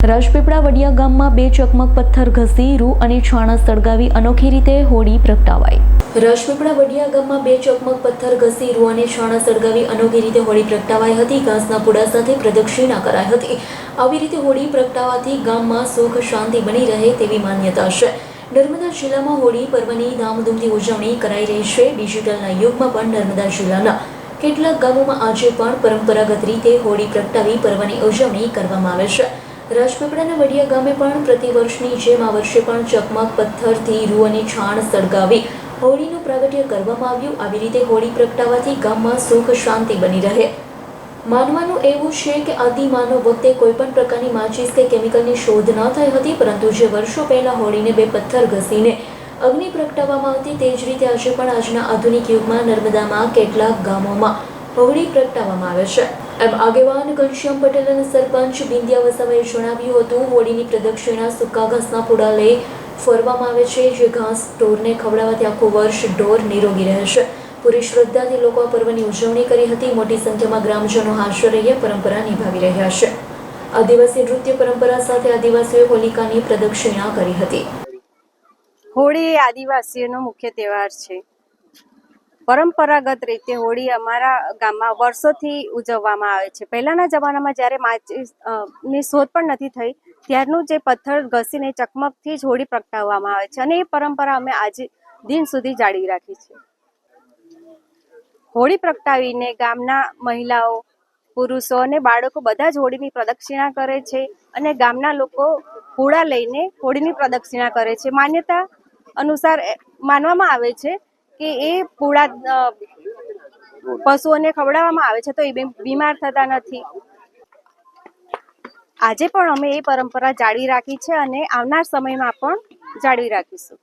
રાજપીપળા વડિયા ગામમાં બે ચકમક પથ્થર ઘસી રૂ અને છાણા સળગાવી અનોખી રીતે હોળી પ્રગટાવાઈ। રાજપીપળા વડિયા ગામમાં બે ચકમક પથ્થર ઘસી રૂ અને છાણા સળગાવી અનોખી રીતે હોળી પ્રગટાવાઈ હતી। ઘાસના પૂડા સાથે પ્રદક્ષિણા કરાઈ હતી। આવી રીતે હોળી પ્રગટાવવાથી ગામમાં સુખ શાંતિ બની રહે તેવી માન્યતા છે। નર્મદા જિલ્લામાં હોળી પર્વની ધામધૂમથી ઉજવણી કરાઈ રહી છે। ડિજિટલના યુગમાં પણ નર્મદા જિલ્લાના કેટલાક ગામોમાં આજે પણ પરંપરાગત રીતે હોળી પ્રગટાવી પર્વની ઉજવણી કરવામાં આવે છે। રાજપીપળાના વડિયા ગામે પણ પ્રતિવર્ષની જેમ આ વર્ષે પણ ચકમક પથ્થરથી રૂ અને છાણ સળગાવી હોળીનું પ્રાગટ્ય કરવામાં આવ્યું। આવી રીતે હોળી પ્રગટાવવાથી ગામમાં સુખ શાંતિ બની રહે। માનવાનું એવું છે કે આદિમાનવ વખતે કોઈપણ પ્રકારની માચિસ કે કેમિકલની શોધ ન થઈ હતી, પરંતુ જે વર્ષો પહેલા હોળીને બે પથ્થર ઘસીને અગ્નિ પ્રગટાવવામાં આવતી, તે જ રીતે આજે પણ આજના આધુનિક યુગમાં નર્મદામાં કેટલાક ગામોમાં હોળી પ્રગટાવવામાં આવે છે। એમ આગેવાન ઘનશ્યામ પટેલ અને સરપંચ બિંદિયા વસાવાએ જણાવ્યું હતું। હોળીની પ્રદક્ષિણા સૂકા ઘાસના પૂડા લઈ ફરવામાં આવે છે, જે ઘાસ ઢોરને ખવડાવવાથી આખું વર્ષ ઢોર નિરોગી રહે છે। પૂરી શ્રદ્ધાથી લોકો આ પર્વની ઉજવણી કરી હતી। મોટી સંખ્યામાં ગ્રામજનો હાજર રહી પરંપરા નિભાવી રહ્યા છે। આદિવાસી નૃત્ય પરંપરા સાથે આદિવાસીઓએ હોલિકાની પ્રદક્ષિણા કરી હતી। હોળી આદિવાસીઓનો મુખ્ય તહેવાર છે। પરંપરાગત રીતે હોળી અમારા ગામમાં વર્ષોથી ઉજવવામાં આવે છે। પહેલાના જમાનામાં જ્યારે માચિસની શોધ પણ નથી થઈ, ત્યારનું જે પથ્થર ઘસીને ચકમકથી જ હોળી પ્રગટાવવામાં આવે છે, અને એ પરંપરા અમે આજે દિન સુધી જાળવી રાખી છે। હોળી પ્રગટાવીને ગામના મહિલાઓ, પુરુષો અને બાળકો બધા જ હોળીની પ્રદક્ષિણા કરે છે, અને ગામના લોકો પૂડા લઈને હોળીની પ્રદક્ષિણા કરે છે। માન્યતા અનુસાર માનવામાં આવે છે કે એ પૂડા પશુઓને ખવડાવવામાં આવે છે તો એ બીમાર થતા નથી। આજે પણ અમે એ પરંપરા જાળવી રાખી છે અને આવનાર સમયમાં પણ જાળવી રાખીશું।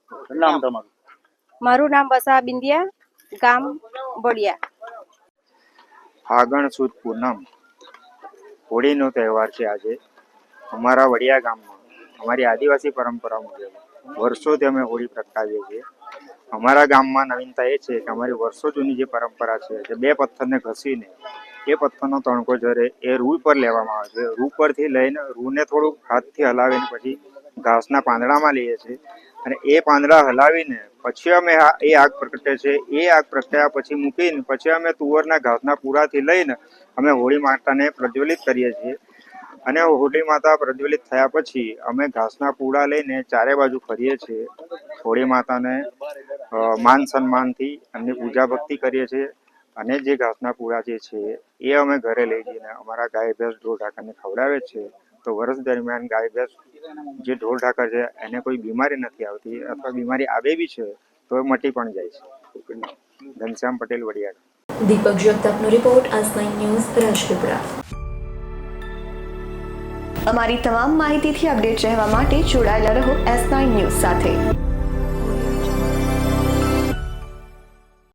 મારું નામ વસાવા બિંદિયા, ગામ વડિયા। ફાગણ સુદ પૂનમ હોળીનો તહેવાર છે। આજે અમારા વડિયા ગામમાં અમારી આદિવાસી પરંપરા મુજબ વર્ષોથી અમે હોળી પ્રગટાવીએ છીએ। અમારા ગામમાં નવીનતા એ છે કે અમારી વર્ષો જૂની જે પરંપરા છે કે બે પથ્થરને ઘસીને એ પથ્થરનો તણકો જ્યારે એ રૂ પર લેવામાં આવે છે, રૂ પરથી લઈને રૂને થોડુંક હાથથી હલાવીને પછી ઘાસના પાંદડામાં લઈએ છીએ, અને એ પાંદડા હલાવીને પછી અમે એ આગ પ્રગટે છે। એ આગ પ્રગટ્યા પછી મૂકીને પછી અમે તુવરના ઘાસના પૂરાથી લઈને અમે હોળી માતાને પ્રજ્વલિત કરીએ છીએ, અને હોળી માતા પ્રજ્વલિત થયા પછી અમે ઘાસના પૂડા લઈને ચારે બાજુ ફરીએ છીએ। હોળી માતાને માન સન્માનથી એમની પૂજા ભક્તિ કરીએ છીએ, અને જે ઘાસના પૂડા જે છે એ અમે ઘરે લઈ જઈને અમારા ગાય ભેંસ ઢોર ઢાકરને ખવડાવે છે। તો વર્ષ દરમિયાન ગાય ભેંસ જે ઢોર ઢાકર છે એને કોઈ બીમારી નથી આવતી, અથવા બીમારી આવે બી છે તો એ મટી પણ જાય છે। ઘનશ્યામ પટેલ, વડિયા। દીપક જગતાપનો રિપોર્ટ, આજ9 ન્યૂઝ, રાજપીપળા। અમારી તમામ માહિતીથી અપડેટ રહેવા માટે જોડાયેલા રહો S9 ન્યૂઝ સાથે।